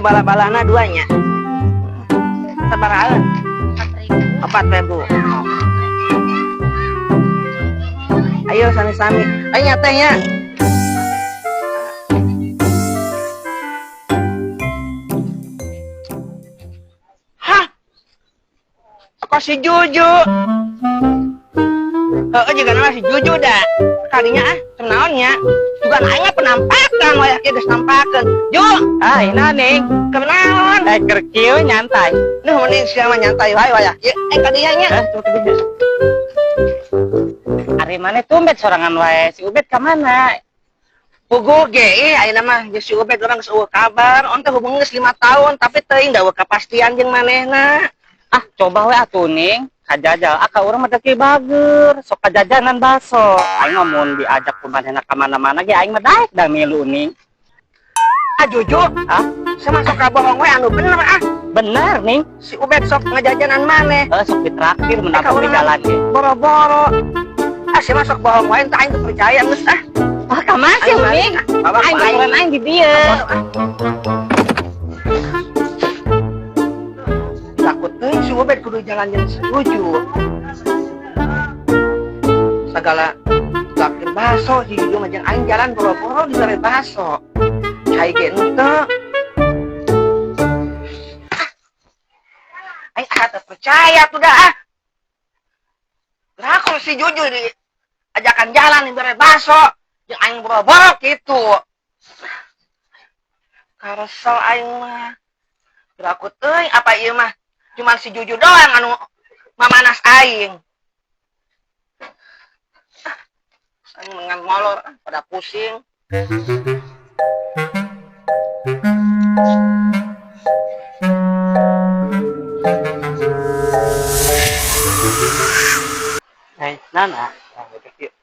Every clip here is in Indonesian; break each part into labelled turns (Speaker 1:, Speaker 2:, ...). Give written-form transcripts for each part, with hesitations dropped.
Speaker 1: bala-balana duanya. Sabaraeun? 4.000. Ayo sami-sami. Ayo nyatanya. Hah? Kok si Juju? Juga nama si Juju dah. Kalinya senaonnya juga nanya penampakan wayah ge geus nampakeun. Ju, ayeuna ning kenaon? Kerkieu nyantai. Nuh mending sia mah nyantai wae wayah ieu. Kadinya nya. Ari maneh tumbet sorangan wae. Si Ubed ka mana? Pugu ge ayeuna mah geus si Ubed urang geus eueuh kabar. On teh hubungan geus 5 tahun tapi teuing da eueuh kapastian jeung manehna. Ah, coba we atuh ning. Kajajal, aka urang mah teu bager, sok kajajanan baso. Aing mah mun diajak ku manehna ka mana-mana ge aing mah daek da milu ning. Ah Juju, sama sok kabohong we anu bener ah. Bener ning, si Ubed sok ngajajanan maneh. Sok ditraktir mun atuh di jalan ge. Boro-boro. Ah si mah sok bohong wae tah aing teu percaya geus ah. Ah ka mana sih ning? Aing bageran aing di dieu. Si Ubed kudu jalan yang setuju. Segala traktir baso si Juju majang aing jalan boro-boro di sare baso. Cai ge henteu. Aing teu percaya tuh dah ah. Lah kalau si Juju di ajakan jalan di sare baso, jeung aing boro-boro kitu. Karesel aing mah. Gerakut teuing apa ieu mah? Cuman si Juju doang anu mamanas aing. Aing mengan molor pada pusing. Hai, Nana.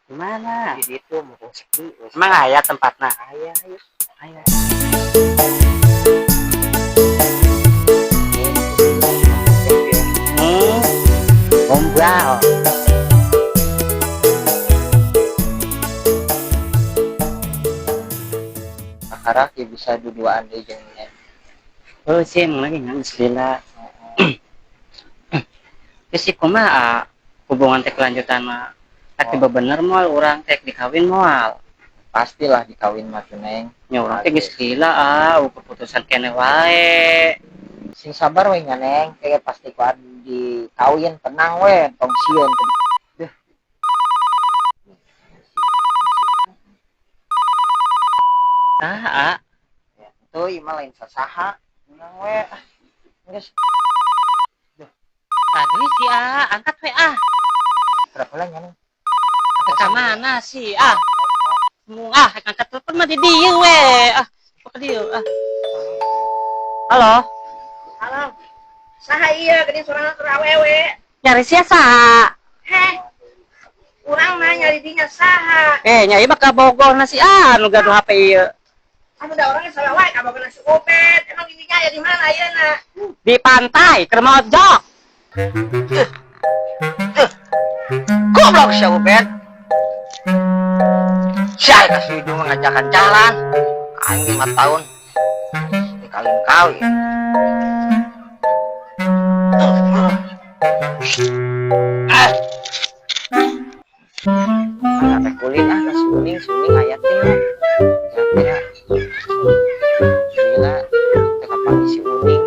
Speaker 1: Gimana? Di situ mau sepi. Emang aya tempatna? Aya, ayo. Ayo. Gombal. Harap ya bisa duduaan deh jengnya. Oh sih lagi nangis lila. Kesi kumaha hubungan teh kelanjutan mah. Tiba bener moal urang teh dikawin moal. Pastilah dikawin mah tuh neng. Nya urang teh geus lila keputusan kene wae. Sing sabar we nya neng, kayak pasti ku di kawin tenang we, tong sieun tadi. Deh. Ya, tuh ieu lain sasaha. Tenang we. Geus. Duh. Tadi si angkat we Berapa lah nya neng? Angkat ka mana sih angkat telepon mah di dieu we. Ke dieu Halo. Halo. Saha ieu geuning sorangan keur awewe? Nyari sia saha? Heh. Urang mah nyari dinya saha? Nyai mah ka Bogorna si anu gaduh HP ieu. Anu da orangnya salah wae ka Bogorna si Ubed. Emang dinya aya di mana ayeuna? Di pantai, keur mojok. Goblok si Ubed. Sia ka si Juju ngajakan jalan. Aing 5 tahun. Dikawin-kawin. Teh kulit ka suning aya teh. Ya. Gila, teh kapan si uning.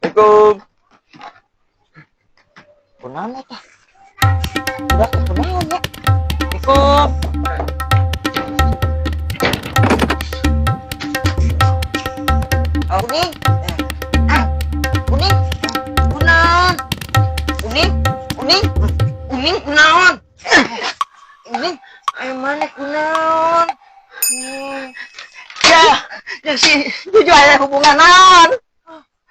Speaker 1: Assalamualaikum. Kunaon eta? Udah kunaon ya? Assalamualaikum. Uning, kunaon? Uning, kunaon? Uning, mana kunaon? Ya, si Juju aya hubungan naon?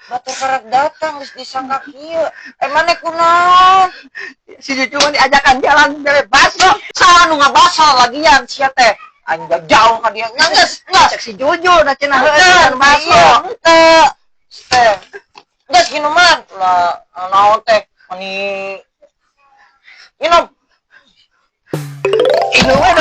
Speaker 1: Batur karak datang geus disangka kieu. Mana kunaon? Si Juju mah diajakan jalan bebas loh. Salah nu ngabaso lagian sia teh. Anjay jauh ka dia. Geus si Juju da cenah heueuh baso. Henteu. Teh. Geus kieu mah lah naon teh mani Minum. Inuman